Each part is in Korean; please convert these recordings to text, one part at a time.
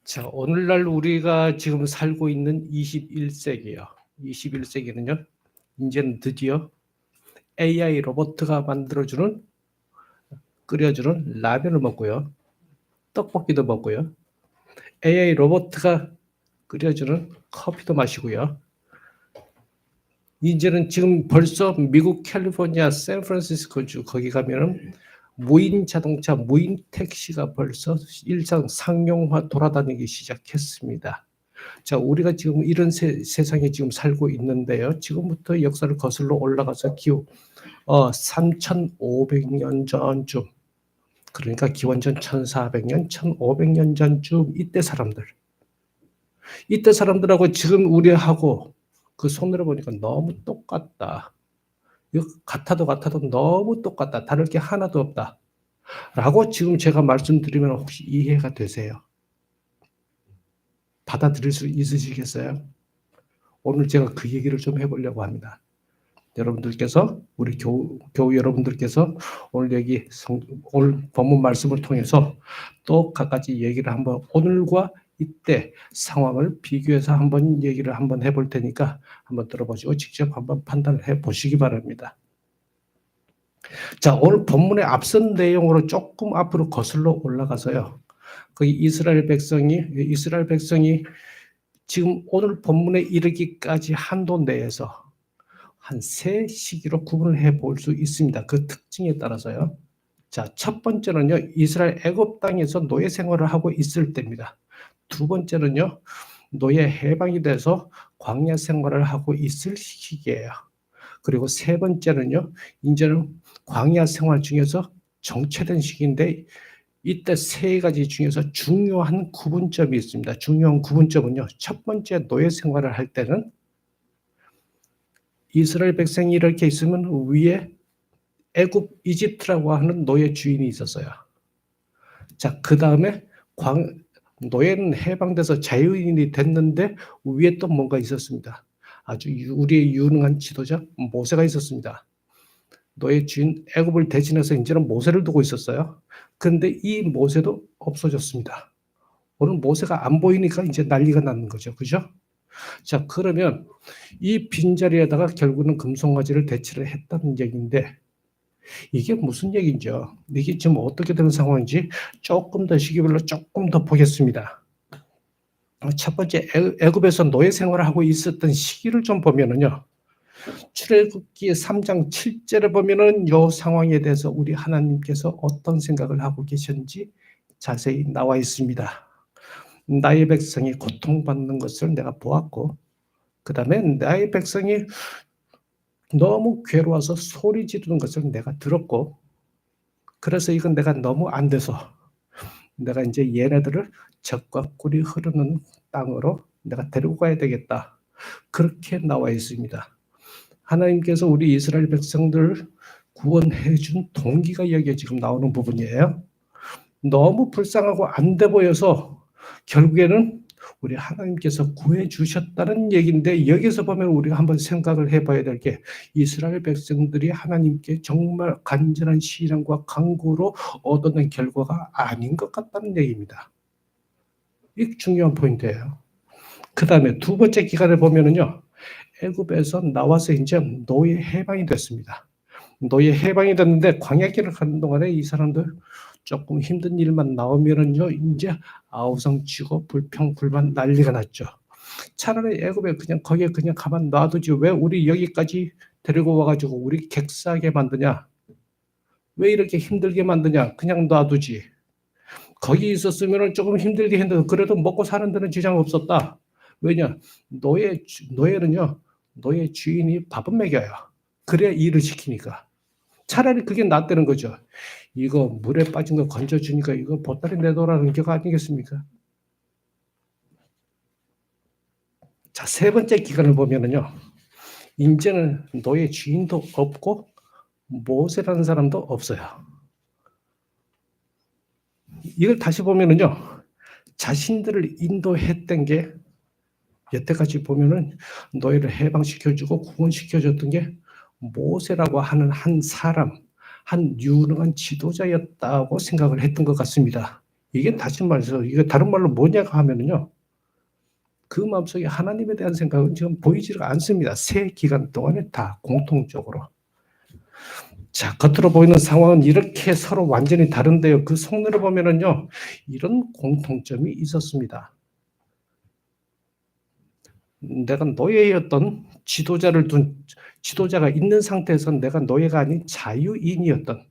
자, 오늘날 우리가 지금 살고 있는 21세기요. 21세기는요, 이제는 드디어 AI 로봇가 끓여주는 라면을 먹고요. 떡볶이도 먹고요. AI 로봇가 끓여주는 커피도 마시고요. 이제는 지금 벌써 미국 캘리포니아 샌프란시스코주 거기 가면은 무인 자동차, 무인 택시가 벌써 일상 상용화 돌아다니기 시작했습니다. 자, 우리가 지금 이런 세상에 지금 살고 있는데요. 지금부터 역사를 거슬러 올라가서 3,500년 전쯤, 그러니까 기원전 1,400년, 1,500년 전쯤 이때 사람들하고 지금 우리하고 그 손으로 보니까 너무 똑같다. 이거 같아도 너무 똑같다. 다를 게 하나도 없다. 라고 지금 제가 말씀드리면 혹시 이해가 되세요? 받아들일 수 있으시겠어요? 오늘 제가 그 얘기를 좀 해보려고 합니다. 여러분들께서, 우리 교우 여러분들께서 오늘 본문 말씀을 통해서 또 갖가지 얘기를 한번 오늘과 이때 상황을 비교해서 한번 얘기를 한번 해볼 테니까 한번 들어보시고 직접 한번 판단을 해 보시기 바랍니다. 자, 오늘 본문의 앞선 내용으로 조금 앞으로 거슬러 올라가서요. 그 이스라엘 백성이 지금 오늘 본문에 이르기까지 한도 내에서 한 세 시기로 구분을 해볼 수 있습니다. 그 특징에 따라서요. 자, 첫 번째는요, 이스라엘 애굽 땅에서 노예 생활을 하고 있을 때입니다. 두 번째는요, 노예 해방이 돼서 광야 생활을 하고 있을 시기예요. 그리고 세 번째는요, 이제는 광야 생활 중에서 정체된 시기인데 이때 세 가지 중에서 중요한 구분점이 있습니다. 중요한 구분점은요, 첫 번째 노예 생활을 할 때는 이스라엘 백성이 이렇게 있으면 위에 애굽 이집트라고 하는 노예 주인이 있었어요. 자, 그 다음에 노예는 해방돼서 자유인이 됐는데 위에 또 뭔가 있었습니다. 아주 우리의 유능한 지도자 모세가 있었습니다. 노예 주인 애굽을 대신해서 이제는 모세를 두고 있었어요. 그런데 이 모세도 없어졌습니다. 오늘 모세가 안 보이니까 이제 난리가 나는 거죠. 그죠? 자, 그러면 이 빈자리에다가 결국은 금송아지를 대치를 했다는 얘기인데 이게 무슨 얘기인지요? 이게 지금 어떻게 되는 상황인지 조금 더 시기별로 조금 더 보겠습니다. 첫 번째, 애굽에서 노예 생활을 하고 있었던 시기를 좀 보면은요. 출애굽기 3장 7절에 보면은 이 상황에 대해서 우리 하나님께서 어떤 생각을 하고 계셨는지 자세히 나와 있습니다. 나의 백성이 고통받는 것을 내가 보았고, 그 다음에 나의 백성이 너무 괴로워서 소리 지르는 것을 내가 들었고, 그래서 이건 내가 너무 안 돼서 내가 이제 얘네들을 젖과 꿀이 흐르는 땅으로 내가 데리고 가야 되겠다. 그렇게 나와 있습니다. 하나님께서 우리 이스라엘 백성들을 구원해 준 동기가 여기에 지금 나오는 부분이에요. 너무 불쌍하고 안 돼 보여서 결국에는 우리 하나님께서 구해 주셨다는 얘기인데 여기서 보면 우리가 한번 생각을 해봐야 될 게 이스라엘 백성들이 하나님께 정말 간절한 신앙과 간구로 얻어낸 결과가 아닌 것 같다는 얘기입니다. 이게 중요한 포인트예요. 그 다음에 두 번째 기간을 보면은요, 애굽에서 나와서 이제 노예 해방이 됐습니다. 노예 해방이 됐는데 광야길을 가는 동안에 이 사람들 조금 힘든 일만 나오면은요, 이제 아우성치고 불평불만 난리가 났죠. 차라리 애굽에 그냥 거기에 그냥 가만 놔두지 왜 우리 여기까지 데리고 와가지고 우리 객사하게 만드냐? 왜 이렇게 힘들게 만드냐? 그냥 놔두지. 거기 있었으면 조금 힘들게 했는데 그래도 먹고 사는 데는 지장 없었다. 왜냐? 노예는요, 노예 주인이 밥은 먹여요. 그래야 일을 시키니까. 차라리 그게 낫다는 거죠. 이거 물에 빠진 거 건져주니까 이거 보따리 내놓으라는 게 아니겠습니까? 자, 세 번째 기간을 보면은요, 이제는 노예 주인도 없고 모세라는 사람도 없어요. 이걸 다시 보면은요, 자신들을 인도했던 게 여태까지 보면은 노예를 해방시켜주고 구원시켜줬던 게 모세라고 하는 한 사람, 한 유능한 지도자였다고 생각을 했던 것 같습니다. 이게 다시 말해서 이게 다른 말로 뭐냐고 하면은요. 그 마음속에 하나님에 대한 생각은 지금 보이지가 않습니다. 새 기간 동안에 다 공통적으로. 자, 겉으로 보이는 상황은 이렇게 서로 완전히 다른데요. 그 속내를 보면은요, 이런 공통점이 있었습니다. 내가 노예였던 지도자가 있는 상태에서 내가 노예가 아닌 자유인이었던,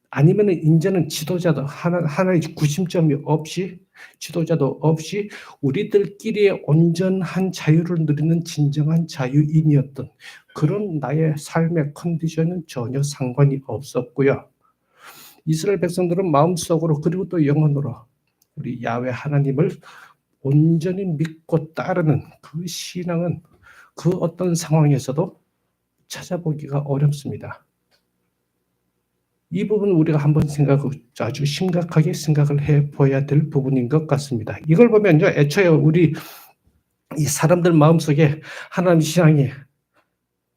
아니면은 이제는 지도자도 하나의 구심점이 없이, 지도자도 없이 우리들끼리의 온전한 자유를 누리는 진정한 자유인이었던 그런 나의 삶의 컨디션은 전혀 상관이 없었고요. 이스라엘 백성들은 마음속으로 그리고 또 영혼으로 우리 야훼 하나님을 온전히 믿고 따르는 그 신앙은 그 어떤 상황에서도 찾아보기가 어렵습니다. 이 부분은 우리가 한번 아주 심각하게 생각을 해봐야 될 부분인 것 같습니다. 이걸 보면요, 애초에 우리 이 사람들 마음속에 하나님 신앙이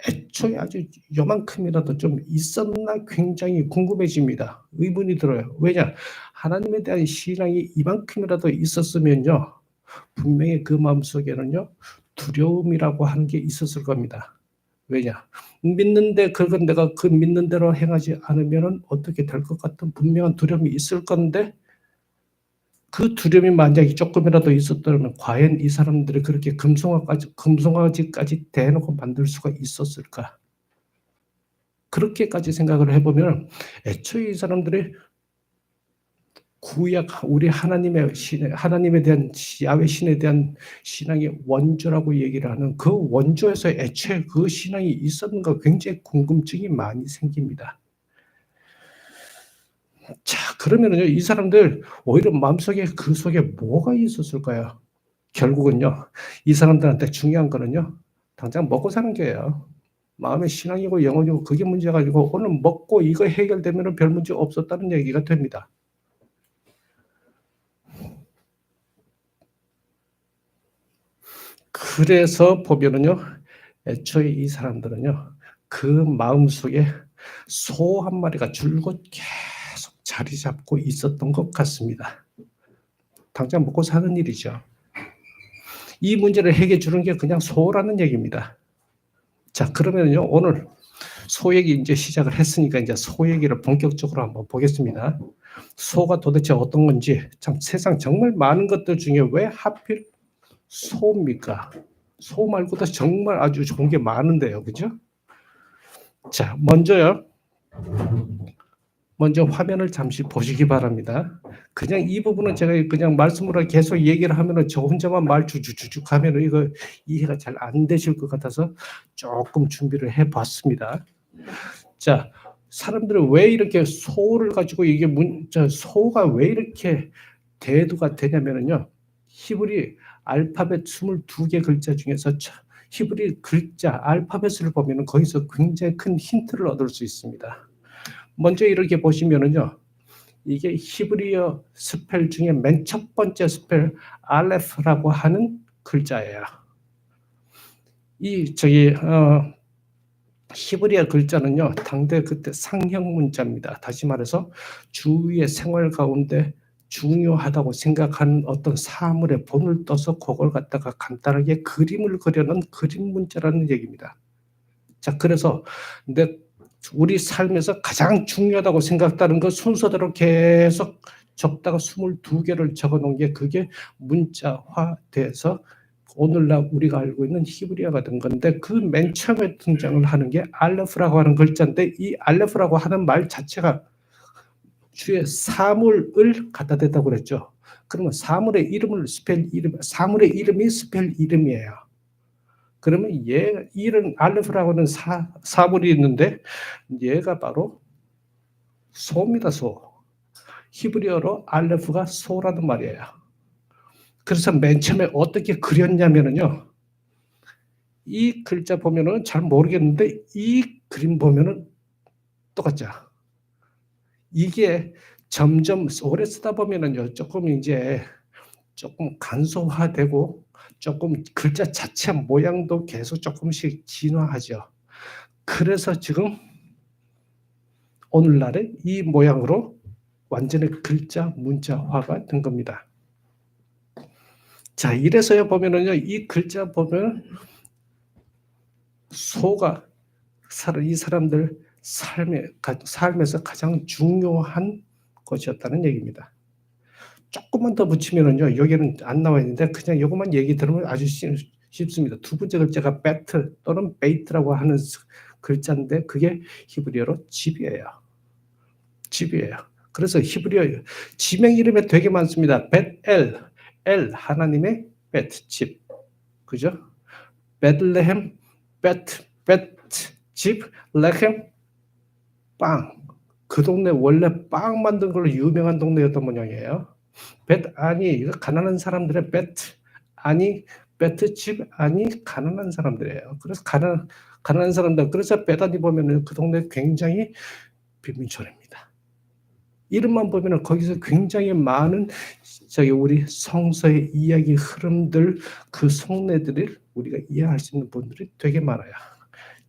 애초에 아주 요만큼이라도 좀 있었나 굉장히 궁금해집니다. 의문이 들어요. 왜냐? 하나님에 대한 신앙이 이만큼이라도 있었으면요, 분명히 그 마음속에는요, 두려움이라고 하는 게 있었을 겁니다. 왜냐? 믿는데 그건 내가 그 믿는 대로 행하지 않으면 어떻게 될 것 같은 분명한 두려움이 있을 건데, 그 두려움이 만약에 조금이라도 있었다면 과연 이 사람들이 그렇게 금송아지까지 대놓고 만들 수가 있었을까? 그렇게까지 생각을 해보면 애초에 이 사람들이 구약 우리 하나님에 대한 야훼 신에 대한 신앙의 원조라고 얘기를 하는 그 원조에서 애초에 그 신앙이 있었는가 굉장히 궁금증이 많이 생깁니다. 자, 그러면은요, 이 사람들 오히려 마음속에 그 속에 뭐가 있었을까요? 결국은요, 이 사람들한테 중요한 거는요, 당장 먹고 사는 게예요. 마음의 신앙이고 영혼이고 그게 문제가 아니고 오늘 먹고 이거 해결되면 별 문제 없었다는 얘기가 됩니다. 그래서 보면은요, 애초에 이 사람들은요, 그 마음속에 소 한 마리가 줄곧 계속 자리 잡고 있었던 것 같습니다. 당장 먹고 사는 일이죠. 이 문제를 해결해 주는 게 그냥 소라는 얘기입니다. 자, 그러면요, 오늘 소 얘기 이제 시작을 했으니까 이제 소 얘기를 본격적으로 한번 보겠습니다. 소가 도대체 어떤 건지, 참 세상 정말 많은 것들 중에 왜 하필 소입니까? 소 말고도 정말 아주 좋은 게 많은데요, 그죠? 자, 먼저 화면을 잠시 보시기 바랍니다. 그냥 이 부분은 제가 그냥 말씀으로 계속 얘기를 하면은 저 혼자만 말 주죽주죽 하면은 이거 이해가 잘 안 되실 것 같아서 조금 준비를 해봤습니다. 자, 사람들은 왜 이렇게 소를 가지고 이게 소가 왜 이렇게 대두가 되냐면은요, 히브리 알파벳 22개 글자 중에서 히브리 글자 알파벳을 보면은 거기서 굉장히 큰 힌트를 얻을 수 있습니다. 먼저 이렇게 보시면은요, 이게 히브리어 스펠 중에 맨 첫 번째 스펠 알레프라고 하는 글자예요. 히브리어 글자는요, 당대 그때 상형 문자입니다. 다시 말해서 주위의 생활 가운데 중요하다고 생각하는 어떤 사물의 본을 떠서 그걸 갖다가 간단하게 그림을 그려놓은 그림 문자라는 얘기입니다. 자, 그래서 우리 삶에서 가장 중요하다고 생각하는 그 순서대로 계속 적다가 22개를 적어놓은 게 그게 문자화돼서 오늘날 우리가 알고 있는 히브리어가 된 건데, 그 맨 처음에 등장을 하는 게 알레프라고 하는 글자인데, 이 알레프라고 하는 말 자체가 주의 사물을 갖다 댔다고 그랬죠. 그러면 사물의 이름이 스펠 이름이에요. 그러면 이런 알레프라고 하는 사물이 있는데, 얘가 바로 소입니다, 소. 히브리어로 알레프가 소라는 말이에요. 그래서 맨 처음에 어떻게 그렸냐면은요, 이 글자 보면은 잘 모르겠는데 이 그림 보면은 똑같죠. 이게 점점 오래 쓰다 보면은요, 조금 간소화되고 조금 글자 자체 모양도 계속 조금씩 진화하죠. 그래서 지금 오늘날의 이 모양으로 완전히 글자, 문자화가 된 겁니다. 자, 이래서요 보면은요, 이 글자 보면 소가 이 사람들 삶에서 가장 중요한 것이었다는 얘기입니다. 조금만 더 붙이면은요, 여기는 안 나와 있는데 그냥 이것만 얘기 들으면 아주 쉽습니다. 두 번째 글자가 배틀 또는 베이트라고 하는 글자인데 그게 히브리어로 집이에요. 집이에요. 그래서 히브리어 지명 이름에 되게 많습니다. 벳엘, 엘 하나님의 벳 집, 그죠? 베들레헴 벳 집, 레헴 빵. 그 동네 원래 빵 만든 걸로 유명한 동네였던 모양이에요. 벳 아니 이거 가난한 사람들의 벳 아니 베트 집 아니 가난한 사람들이에요. 그래서 가난한 사람들 그래서 베다니 보면은 그 동네 굉장히 빈민촌입니다. 이름만 보면은 거기서 굉장히 많은 우리 성서의 이야기 흐름들 그 속내들을 우리가 이해할 수 있는 분들이 되게 많아요.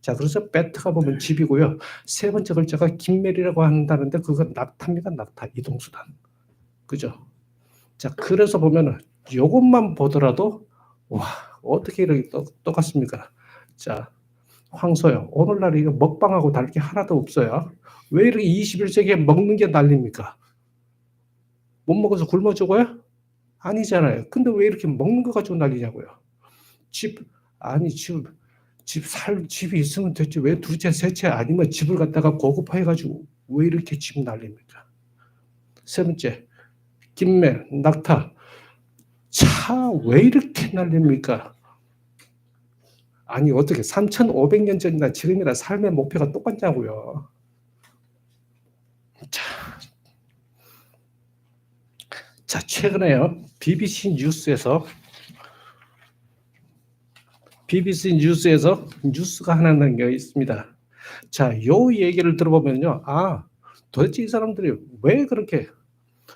자, 그래서 베트가 보면 집이고요. 세 번째 글자가 김멜이라고 한다는데 그건 낙타입니다. 낙타 이동수단. 그죠? 자, 그래서 보면은 요것만 보더라도 와, 어떻게 이렇게 똑같습니까? 자, 황소요. 오늘날 이거 먹방하고 다를 게 하나도 없어요. 왜 이렇게 21세기에 먹는 게 난립니까? 못 먹어서 굶어 죽어요? 아니잖아요. 근데 왜 이렇게 먹는 거 가지고 난리냐고요. 집이 있으면 됐지. 왜 두채, 세채 아니면 집을 갖다가 고급화해가지고 왜 이렇게 집 난립니까? 세 번째, 김매, 낙타. 차 왜 이렇게 날립니까? 아니 어떻게 3,500년 전이나 지금이나 삶의 목표가 똑같냐고요. 자, 최근에요. BBC 뉴스에서 뉴스가 하나 남겨 있습니다. 자, 요 얘기를 들어보면요. 아, 도대체 이 사람들이 왜 그렇게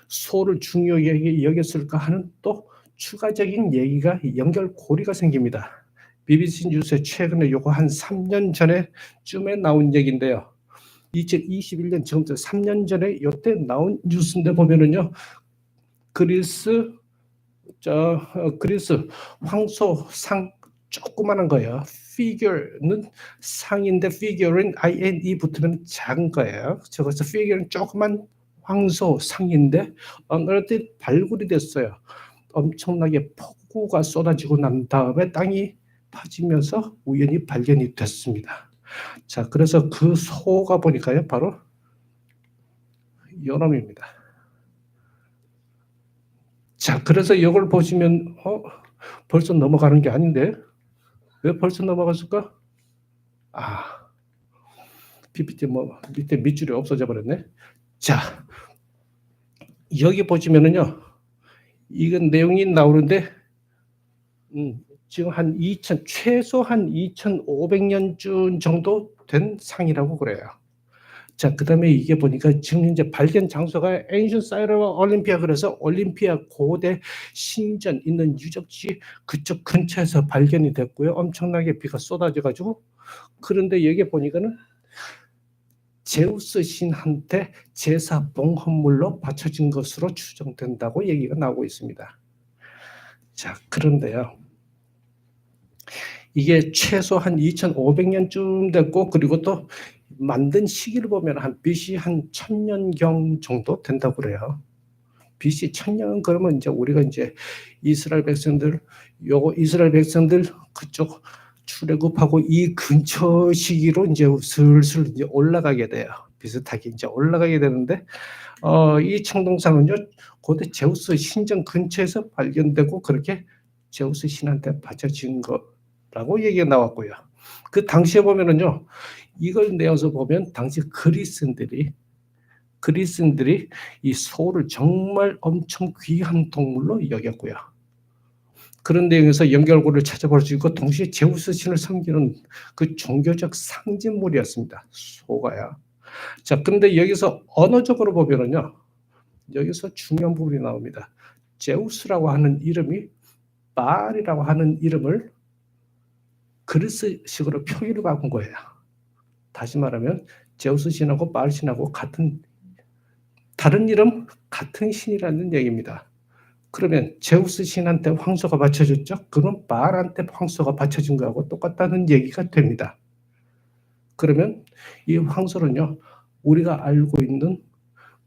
소를 중요하게 여겼을까 하는 또 추가적인 얘기가 연결고리가 생깁니다. BBC 뉴스에 최근에 요거 한 3년 전에쯤에 나온 얘기인데요. 2021년 지금부터 3년 전에 요때 나온 뉴스인데 보면은요. 그리스 황소 상 조그마한 거예요. figure는 상인데 figure는 ing 붙으면 작은 거예요. 저것서 figure는 조그만 황소 상인데 어느 때 발굴이 됐어요. 엄청나게 폭우가 쏟아지고 난 다음에 땅이 파지면서 우연히 발견이 됐습니다. 자, 그래서 그 소가 보니까요, 바로 요놈입니다. 자, 그래서 이걸 보시면 벌써 넘어가는 게 아닌데 왜 벌써 넘어갔을까? 아, PPT 밑에 밑줄이 없어져 버렸네. 자, 여기 보시면은요, 이건 내용이 나오는데 지금 최소 한 2,500년쯤 정도 된 상이라고 그래요. 자, 그다음에 이게 보니까 지금 이제 발견 장소가 엔션 사이러와 올림피아, 그래서 올림피아 고대 신전 있는 유적지 그쪽 근처에서 발견이 됐고요. 엄청나게 비가 쏟아져 가지고, 그런데 여기 보니까는 제우스 신한테 제사 봉헌물로 바쳐진 것으로 추정된다고 얘기가 나오고 있습니다. 자, 그런데요. 이게 최소 한 2,500년쯤 됐고, 그리고 또 만든 시기를 보면 한 BC 한 1000년경 정도 된다고 그래요. BC 1000년 그러면 이제 우리가 이제 이스라엘 백성들 그쪽 출애굽하고 이 근처 시기로 이제 슬슬 이제 올라가게 돼요. 비슷하게 이제 올라가게 되는데 이 청동상은요 고대 제우스 신전 근처에서 발견되고 그렇게 제우스 신한테 바쳐진 거라고 얘기가 나왔고요. 그 당시에 보면은요 이걸 내어서 보면 당시 그리스인들이 이 소를 정말 엄청 귀한 동물로 여겼고요. 그런 내용에서 연결고리를 찾아볼 수 있고 동시에 제우스 신을 섬기는 그 종교적 상징물이었습니다. 소가요. 자, 그런데 여기서 언어적으로 보면은요. 여기서 중요한 부분이 나옵니다. 제우스라고 하는 이름이 바알이라고 하는 이름을 그리스식으로 표기를 바꾼 거예요. 다시 말하면 제우스 신하고 바알 신하고 같은 다른 이름 같은 신이라는 얘기입니다. 그러면 제우스 신한테 황소가 바쳐졌죠? 그럼 바알한테 황소가 바쳐진 거하고 똑같다는 얘기가 됩니다. 그러면 이 황소는요, 우리가 알고 있는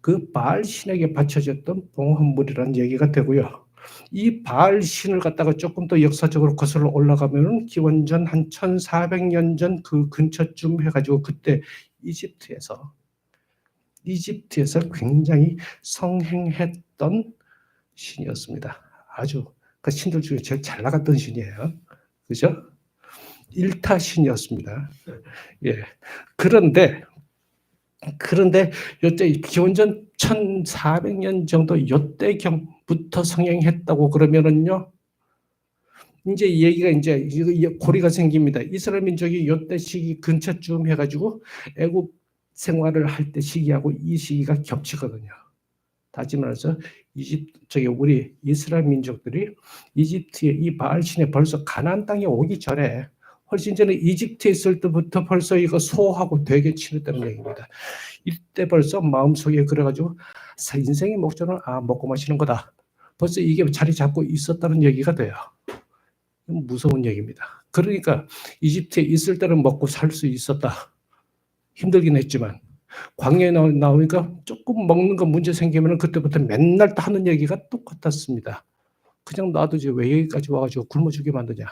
그 바알 신에게 바쳐졌던 봉헌물이라는 얘기가 되고요. 이 바알 신을 갖다가 조금 더 역사적으로 거슬러 올라가면은 기원전 한 1400년 전 그 근처쯤 해가지고 그때 이집트에서 굉장히 성행했던 신이었습니다. 아주 그 신들 중에 제일 잘 나갔던 신이에요. 그죠? 일타 신이었습니다. 예. 그런데 요때 기원전 1400년 정도 요때경부터 성행했다고 그러면은요. 이제 얘기가 이제 고리가 생깁니다. 이스라엘 민족이 요때 시기 근처쯤 해가지고 애국 생활을 할 때 시기하고 이 시기가 겹치거든요. 다시 말해서 우리 이스라엘 민족들이 이집트의 이 바알 신에 벌써 가나안 땅에 오기 전에 훨씬 전에 이집트에 있을 때부터 벌써 이거 소하고 되게 치렀다는 얘기입니다. 이때 벌써 마음속에 그래가지고 인생의 목적은 먹고 마시는 거다. 벌써 이게 자리 잡고 있었다는 얘기가 돼요. 무서운 얘기입니다. 그러니까 이집트에 있을 때는 먹고 살 수 있었다. 힘들긴 했지만 광야에 나오니까 조금 먹는 거 문제 생기면 그때부터 맨날 하는 얘기가 똑같았습니다. 그냥 놔두지 왜 여기까지 와가지고 굶어 죽게 만드냐.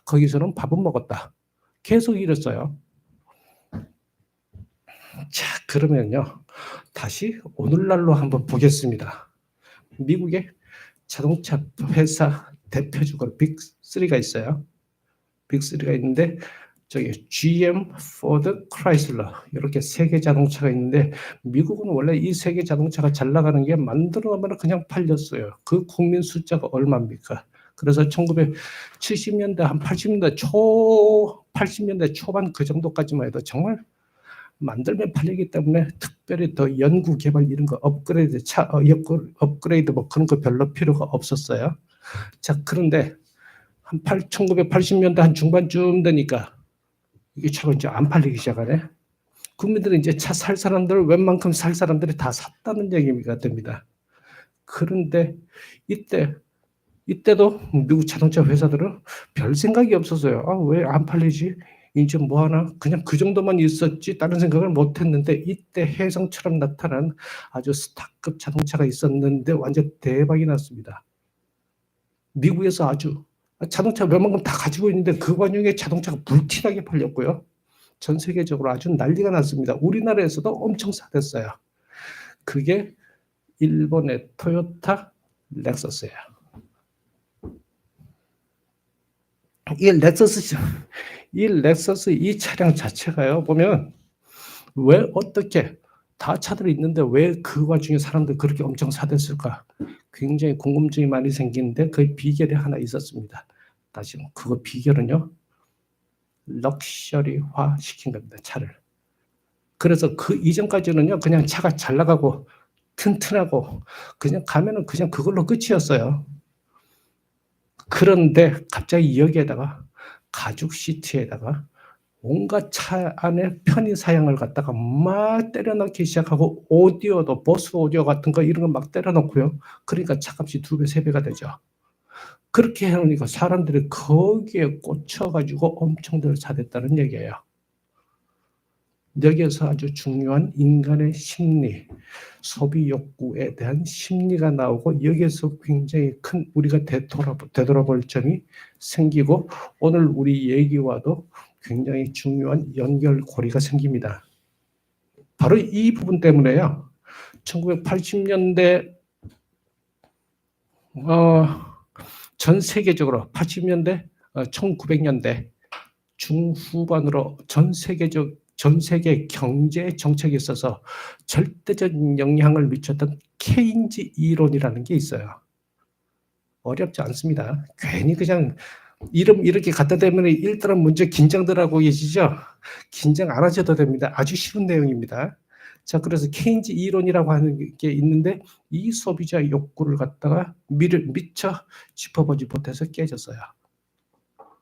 거기서는 밥은 먹었다. 계속 이랬어요. 자, 그러면요. 다시 오늘날로 한번 보겠습니다. 미국의 자동차 회사 대표적으로 빅3가 있어요. 빅3가 있는데 저기 GM, 포드, 크라이슬러 이렇게 세 개 자동차가 있는데 미국은 원래 이 세 개 자동차가 잘 나가는 게 만들어 놓으면 그냥 팔렸어요. 그 국민 숫자가 얼마입니까? 그래서 1970년대 한 80년대 초반 그 정도까지만 해도 정말 만들면 팔리기 때문에 특별히 더 연구 개발 이런 거 업그레이드 업그레이드 뭐 그런 거 별로 필요가 없었어요. 자, 그런데 한 1980년대 한 중반쯤 되니까 이게 차가 이제 안 팔리기 시작하네. 국민들은 이제 차 살 사람들 웬만큼 살 사람들이 다 샀다는 얘기가 됩니다. 그런데 이때도 미국 자동차 회사들은 별 생각이 없었어요. 왜 안 팔리지? 이제 뭐 하나? 그냥 그 정도만 있었지 다른 생각을 못 했는데 이때 혜성처럼 나타난 아주 스타급 자동차가 있었는데 완전 대박이 났습니다. 미국에서 아주 자동차 웬만큼 다 가지고 있는데 그 와중에 자동차가 불티나게 팔렸고요. 전 세계적으로 아주 난리가 났습니다. 우리나라에서도 엄청 사댔어요. 그게 일본의 토요타 렉서스예요. 이 렉서스 이 차량 자체가요. 보면 왜 어떻게 다 차들이 있는데 왜 그 와중에 사람들 그렇게 엄청 사댔을까? 굉장히 궁금증이 많이 생기는데 그 비결이 하나 있었습니다. 다시 그거 비결은요. 럭셔리화 시킨 겁니다. 차를. 그래서 그 이전까지는요. 그냥 차가 잘 나가고 튼튼하고 그냥 가면은 그냥 그걸로 끝이었어요. 그런데 갑자기 여기에다가 가죽 시트에다가 온갖 차 안에 편의 사양을 갖다가 막 때려 넣기 시작하고 오디오도 보스 오디오 같은 거 이런 거 막 때려 넣고요. 그러니까 차값이 2배, 3배가 되죠. 그렇게 해놓으니까 사람들이 거기에 꽂혀가지고 엄청들 사댔다는 얘기예요. 여기에서 아주 중요한 인간의 심리, 소비 욕구에 대한 심리가 나오고 여기에서 굉장히 큰 우리가 되돌아볼 점이 생기고 오늘 우리 얘기와도 굉장히 중요한 연결고리가 생깁니다. 바로 이 부분 때문에요. 1980년대 전 세계적으로 80년대, 1900년대 중후반으로 전 세계 경제 정책에 있어서 절대적 영향을 미쳤던 케인즈 이론이라는 게 있어요. 어렵지 않습니다. 괜히 그냥 이름 이렇게 갖다 대면 일단은 먼저 긴장들 하고 계시죠? 긴장 안 하셔도 됩니다. 아주 쉬운 내용입니다. 자, 그래서 케인즈 이론이라고 하는 게 있는데 이 소비자 욕구를 갖다가 미처 짚어보지 못해서 깨졌어요.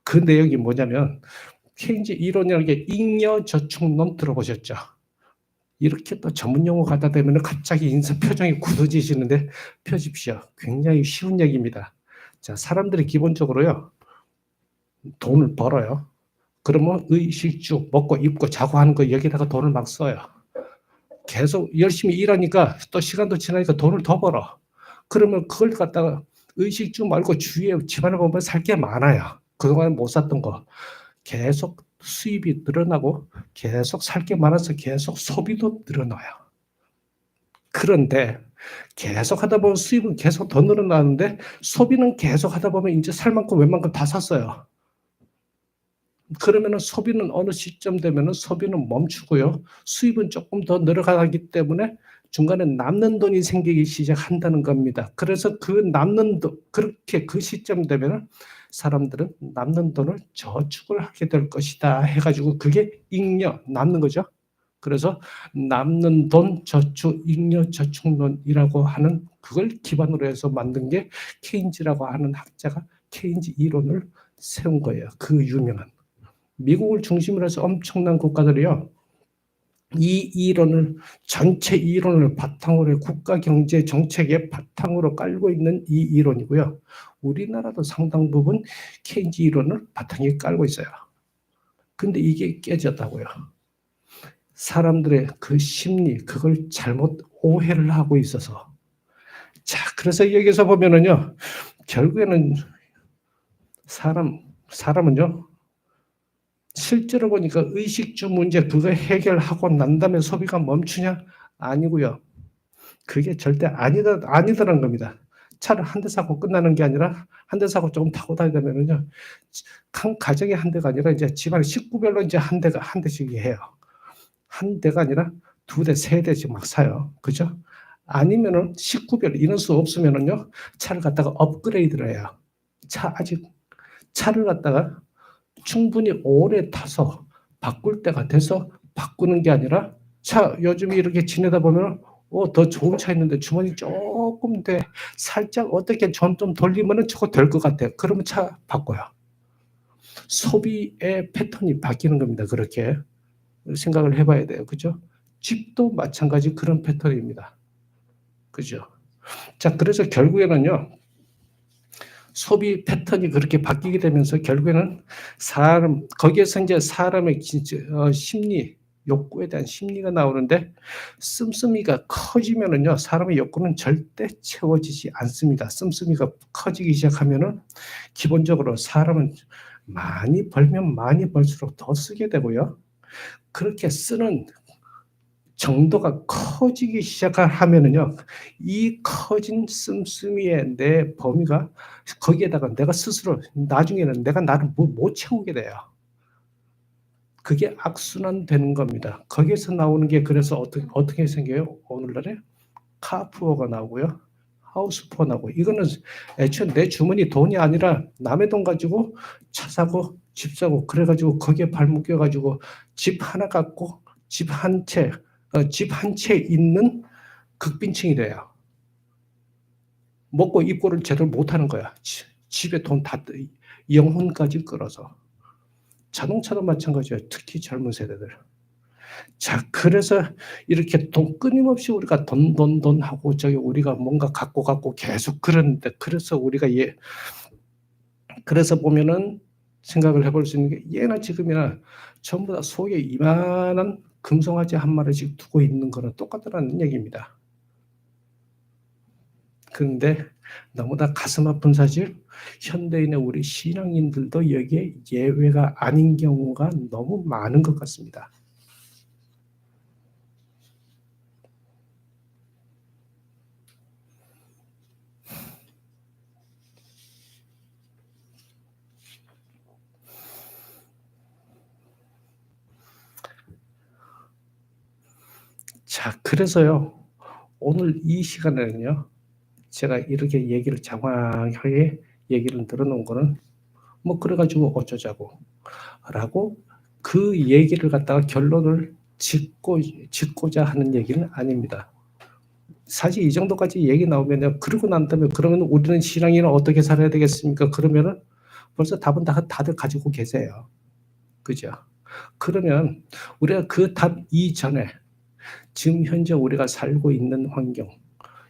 그 내용이 뭐냐면 케인즈 이론이라는 게 잉여 저축론 들어보셨죠? 이렇게 또 전문 용어 갖다 대면은 갑자기 인사 표정이 굳어지시는데 펴십시오. 굉장히 쉬운 얘기입니다. 자, 사람들이 기본적으로요, 돈을 벌어요. 그러면 의식주 먹고 입고 자고 하는 거 여기다가 돈을 막 써요. 계속 열심히 일하니까 또 시간도 지나니까 돈을 더 벌어. 그러면 그걸 갖다가 의식주 말고 주위에 집안에 보면 살 게 많아요. 그동안 못 샀던 거. 계속 수입이 늘어나고 계속 살 게 많아서 계속 소비도 늘어나요. 그런데 계속 하다 보면 수입은 계속 더 늘어나는데 소비는 계속 하다 보면 이제 살 만큼 웬만큼 다 샀어요. 그러면은 소비는 어느 시점 되면은 소비는 멈추고요. 수입은 조금 더 늘어가기 때문에 중간에 남는 돈이 생기기 시작한다는 겁니다. 그래서 그 남는 돈, 그렇게 그 시점 되면은 사람들은 남는 돈을 저축을 하게 될 것이다 해가지고 그게 잉여, 남는 거죠. 그래서 남는 돈 저축, 잉여 저축론이라고 하는 그걸 기반으로 해서 만든 게 케인즈라고 하는 학자가 케인즈 이론을 세운 거예요. 그 유명한. 미국을 중심으로 해서 엄청난 국가들이요. 이 이론을 전체 이론을 바탕으로 해 국가 경제 정책의 바탕으로 깔고 있는 이 이론이고요. 우리나라도 상당 부분 케인즈 이론을 바탕에 깔고 있어요. 근데 이게 깨졌다고요. 사람들의 그 심리, 그걸 잘못 오해를 하고 있어서. 자, 그래서 여기서 보면은요, 결국에는 사람은요, 실제로 보니까 의식주 문제 그거 해결하고 난 다음에 소비가 멈추냐? 아니고요. 그게 절대 아니더란 겁니다. 차를 한 대 사고 끝나는 게 아니라 한 대 사고 조금 타고 다니면은요, 한 가정에 한 대가 아니라 이제 집안 식구별로 이제 한 대씩 해요. 한 대가 아니라 두 대, 세 대씩 막 사요. 그죠? 아니면은 식구별 인원수 없으면은요, 차를 갖다가 업그레이드를 해요. 차를 갖다가 충분히 오래 타서 바꿀 때가 돼서 바꾸는 게 아니라 요즘 이렇게 지내다 보면 더 좋은 차 있는데 주머니 조금 돼. 살짝 어떻게 좀 돌리면은 저거 될 것 같아요. 그러면 차 바꿔요. 소비의 패턴이 바뀌는 겁니다. 그렇게 생각을 해봐야 돼요. 그죠? 집도 마찬가지 그런 패턴입니다. 그죠? 자, 그래서 결국에는요, 소비 패턴이 그렇게 바뀌게 되면서 결국에는 거기에서 이제 사람의 심리, 욕구에 대한 심리가 나오는데 씀씀이가 커지면은요, 사람의 욕구는 절대 채워지지 않습니다. 씀씀이가 커지기 시작하면은 기본적으로 사람은 많이 벌면 많이 벌수록 더 쓰게 되고요. 그렇게 쓰는 정도가 커지기 시작하면은요, 이 커진 씀씀이의 내 범위가 거기에다가 내가 스스로 나중에는 내가 나를 못 채우게 돼요. 그게 악순환 되는 겁니다. 거기에서 나오는 게 그래서 어떻게 생겨요? 오늘날에 카푸어가 나오고요. 하우스푸어 나오고. 이거는 애초에 내 주머니 돈이 아니라 남의 돈 가지고 차 사고 집 사고 그래가지고 거기에 발목 껴가지고 집 하나 갖고 집 한 채 있는 극빈층이 돼요. 먹고 입고를 제대로 못하는 거야. 집에 돈 다 영혼까지 끌어서. 자동차도 마찬가지예요. 특히 젊은 세대들. 자, 그래서 이렇게 끊임없이 우리가 돈 하고 우리가 뭔가 갖고 계속 그러는데 그래서 우리가 그래서 보면은 생각을 해볼 수 있는 게 예나 지금이나 전부 다 속에 이만한 금송아지 한 마리씩 두고 있는 거는 똑같다는 얘기입니다. 그런데 너무나 가슴 아픈 사실, 현대인의 우리 신앙인들도 여기에 예외가 아닌 경우가 너무 많은 것 같습니다. 자, 그래서요, 오늘 이 시간에는요, 제가 이렇게 얘기를 장황하게 얘기를 들어놓은 거는 뭐 그래가지고 어쩌자고 라고 그 얘기를 갖다가 결론을 짓고자 하는 얘기는 아닙니다. 사실 이 정도까지 얘기 나오면요, 그러고 난 다음에 그러면 우리는 신앙인은 어떻게 살아야 되겠습니까? 그러면은 벌써 답은 다들 가지고 계세요. 그죠? 그러면 우리가 그 답 이전에 지금 현재 우리가 살고 있는 환경,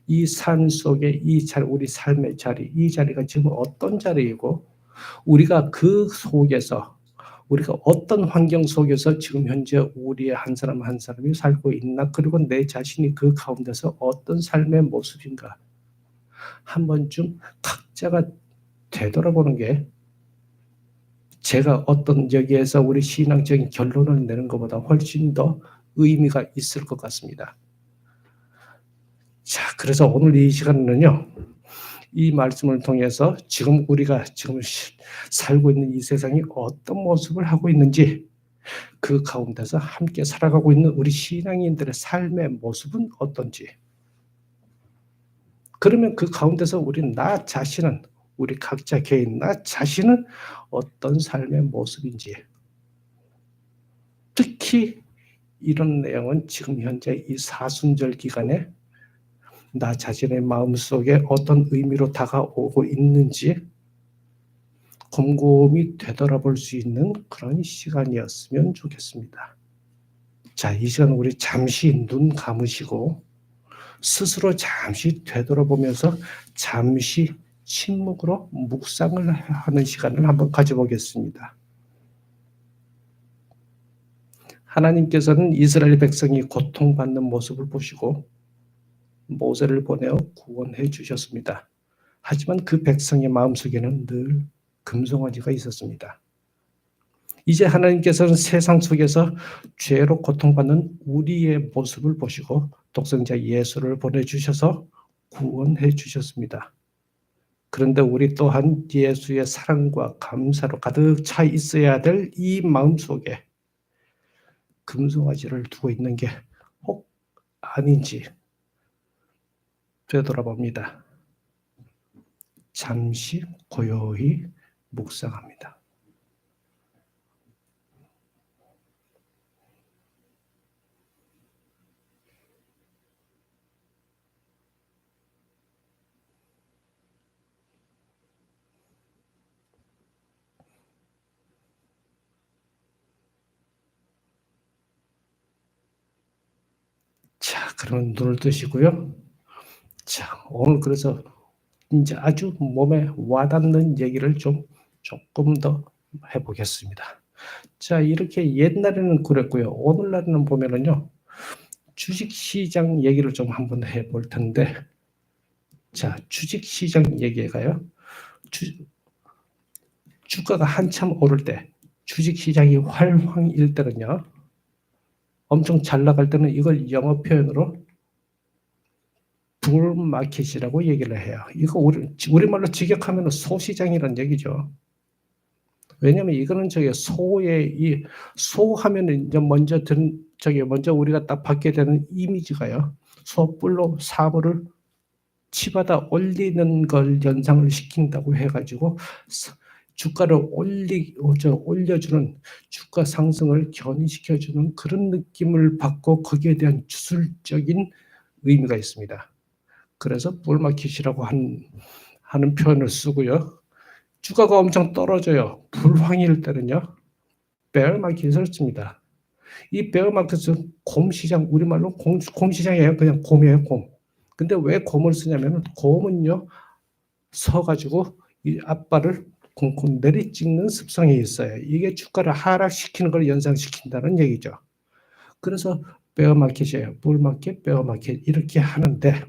이 삶 속에 우리 삶의 자리, 이 자리가 지금 어떤 자리이고 우리가 그 속에서 우리가 어떤 환경 속에서 지금 현재 우리의 한 사람 한 사람이 살고 있나, 그리고 내 자신이 그 가운데서 어떤 삶의 모습인가 한 번쯤 각자가 되돌아보는 게, 제가 어떤 여기에서 우리 신앙적인 결론을 내는 것보다 훨씬 더 의미가 있을 것 같습니다. 자, 그래서 오늘 이 시간은요, 이 말씀을 통해서 지금 우리가 지금 살고 있는 이 세상이 어떤 모습을 하고 있는지, 그 가운데서 함께 살아가고 있는 우리 신앙인들의 삶의 모습은 어떤지, 그러면 그 가운데서 나 자신은, 우리 각자 개인 나 자신은 어떤 삶의 모습인지, 특히 이런 내용은 지금 현재 이 사순절 기간에 나 자신의 마음속에 어떤 의미로 다가오고 있는지 곰곰이 되돌아볼 수 있는 그런 시간이었으면 좋겠습니다. 자, 이 시간 우리 잠시 눈 감으시고 스스로 잠시 되돌아보면서 잠시 침묵으로 묵상을 하는 시간을 한번 가져보겠습니다. 하나님께서는 이스라엘 백성이 고통받는 모습을 보시고 모세를 보내어 구원해 주셨습니다. 하지만 그 백성의 마음속에는 늘 금송아지가 있었습니다. 이제 하나님께서는 세상 속에서 죄로 고통받는 우리의 모습을 보시고 독생자 예수를 보내주셔서 구원해 주셨습니다. 그런데 우리 또한 예수의 사랑과 감사로 가득 차 있어야 될 이 마음속에 금송아지를 두고 있는 게 혹 아닌지 되돌아봅니다. 잠시 고요히 묵상합니다. 자, 그러면 눈을 뜨시고요. 자, 오늘 그래서 이제 아주 몸에 와닿는 얘기를 조금 더 해보겠습니다. 자, 이렇게 옛날에는 그랬고요. 오늘날에는 보면은요, 주식시장 얘기를 좀 한번 해볼 텐데, 자, 주식시장 얘기가요. 주가가 한참 오를 때, 주식시장이 활황일 때는요, 엄청 잘 나갈 때는 이걸 영어 표현으로 불마켓이라고 얘기를 해요. 이거 우리말로 직역하면 소시장이란 얘기죠. 왜냐면 이거는 소하면은 이제 먼저 우리가 딱 받게 되는 이미지가요. 소뿔로 사물을 치받아 올리는 걸 연상을 시킨다고 해가지고 주가를 올려주는, 주가 상승을 견인시켜주는 그런 느낌을 받고 거기에 대한 주술적인 의미가 있습니다. 그래서 불마켓이라고 하는 표현을 쓰고요. 주가가 엄청 떨어져요. 불황일 때는요, 베어마켓을 씁니다. 이 베어마켓은 곰시장, 우리말로 곰시장이에요. 그냥 곰이에요, 곰. 근데 왜 곰을 쓰냐면, 곰은요, 서가지고 이 앞발을 콩콩 내리찍는 습성이 있어요. 이게 주가를 하락시키는 걸 연상시킨다는 얘기죠. 그래서 베어마켓이에요. 불마켓, 베어마켓 이렇게 하는데,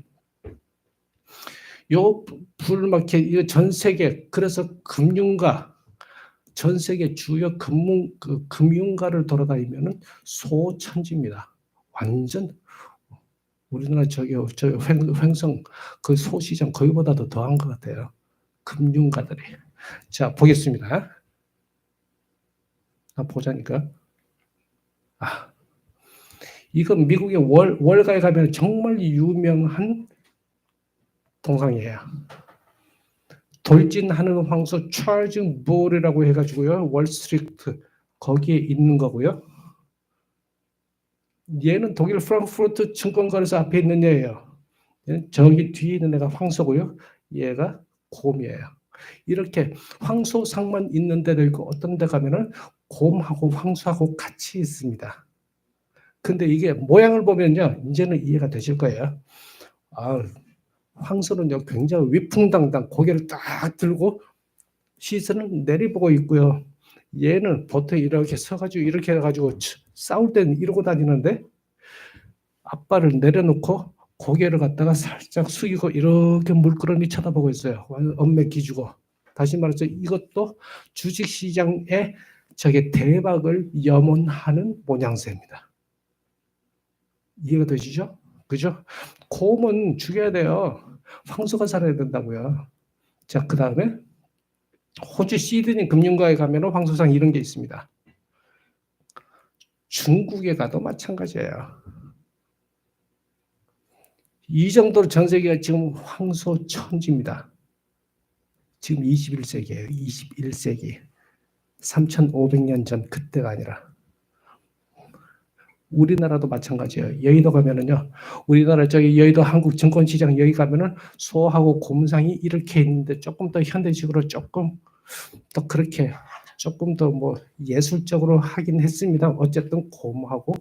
요 불마켓, 이거 전 세계, 그래서 금융가, 전 세계 주요 금융가를 돌아다니면은 소천지입니다. 완전 우리나라 저 횡성 그 소시장 거기보다도 더한 것 같아요. 금융가들이. 자, 보겠습니다. 보자니까. 이건 미국의 월가에 가면 정말 유명한 동상이에요. 돌진하는 황소 찰징 볼이라고 해가지고요, 월스트리트 거기에 있는 거고요. 얘는 독일 프랑크푸르트 증권거래소 앞에 있는 애예요. 저기 뒤에 있는 애가 황소고요, 얘가 곰이에요. 이렇게 황소상만 있는 데도 있고 어떤 데 가면은 곰하고 황소하고 같이 있습니다. 근데 이게 모양을 보면요, 이제는 이해가 되실 거예요. 아, 황소는요, 굉장히 위풍당당 고개를 딱 들고 시선은 내리보고 있고요. 얘는 보통 이렇게 서가지고 이렇게 해가지고 싸울 때는 이러고 다니는데 앞발을 내려놓고 고개를 갖다가 살짝 숙이고 이렇게 물끄러미 쳐다보고 있어요. 엄매 기주고. 다시 말해서 이것도 주식시장의 저게 대박을 염원하는 모양새입니다. 이해가 되시죠? 그죠? 곰은 죽여야 돼요. 황소가 살아야 된다고요. 자, 그 다음에 호주 시드니 금융가에 가면 황소상 이런 게 있습니다. 중국에 가도 마찬가지예요. 이 정도로 전 세계가 지금 황소 천지입니다. 지금 21세기예요. 21세기. 3,500년 전 그때가 아니라. 우리나라도 마찬가지예요. 여의도 가면은요. 우리나라 저기 여의도 한국증권시장 여기 가면은 소하고 곰상이 이렇게 있는데 조금 더 현대식으로 조금 더 그렇게 조금 더 뭐 예술적으로 하긴 했습니다. 어쨌든 곰하고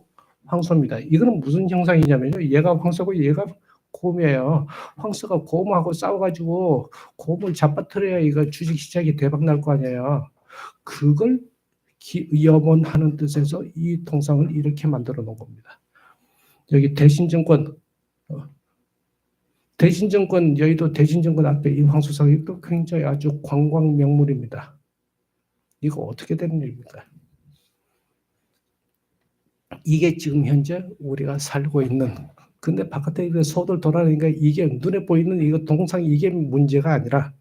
황소입니다. 이거는 무슨 형상이냐면요. 얘가 황소고 얘가 곰이에요. 황소가 곰하고 싸워가지고 곰을 잡아뜨려야 이거 주식시장이 대박 날 거 아니에요. 그걸 염원하는 뜻에서 이 동상을 이렇게 만들어 놓은 겁니다. 여기 대신증권 여의도 대신증권 앞에 이 황소상이 또 굉장히 아주 관광 명물입니다. 이거 어떻게 되는 일입니까? 이게 지금 현재 우리가 살고 있는, 근데 바깥에 소들 돌아다니니까 이게 눈에 보이는 이거 동상 이게 문제가 아니라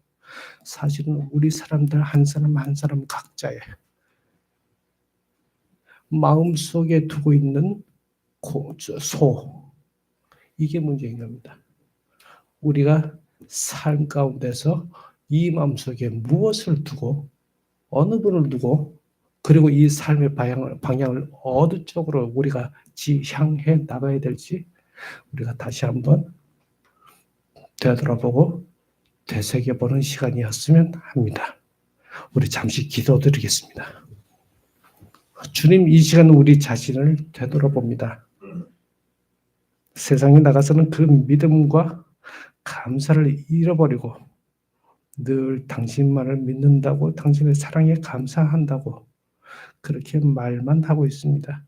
사실은 우리 사람들 한 사람 한 사람 각자의 마음속에 두고 있는 소, 이게 문제인 겁니다. 우리가 삶 가운데서 이 마음속에 무엇을 두고 어느 분을 두고 그리고 이 삶의 방향을 어느 쪽으로 우리가 향해 나가야 될지 우리가 다시 한번 되돌아보고 되새겨보는 시간이었으면 합니다. 우리 잠시 기도드리겠습니다. 주님, 이 시간 우리 자신을 되돌아봅니다. 세상에 나가서는 그 믿음과 감사를 잃어버리고 늘 당신만을 믿는다고, 당신의 사랑에 감사한다고 그렇게 말만 하고 있습니다.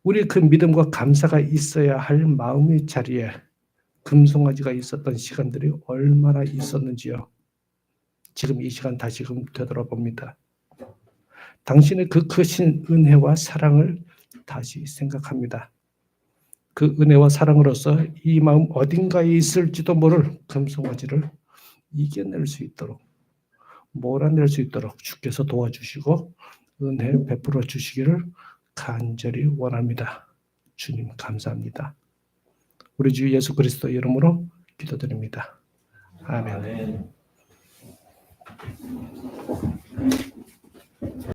우리 그 믿음과 감사가 있어야 할 마음의 자리에 금송아지가 있었던 시간들이 얼마나 있었는지요. 지금 이 시간 다시금 되돌아봅니다. 당신의 그 크신 은혜와 사랑을 다시 생각합니다. 그 은혜와 사랑으로서 이 마음 어딘가에 있을지도 모를 금송아지를 이겨낼 수 있도록, 몰아낼 수 있도록 주께서 도와주시고 은혜 베풀어 주시기를 간절히 원합니다. 주님 감사합니다. 우리 주 예수 그리스도 이름으로 기도드립니다. 아멘.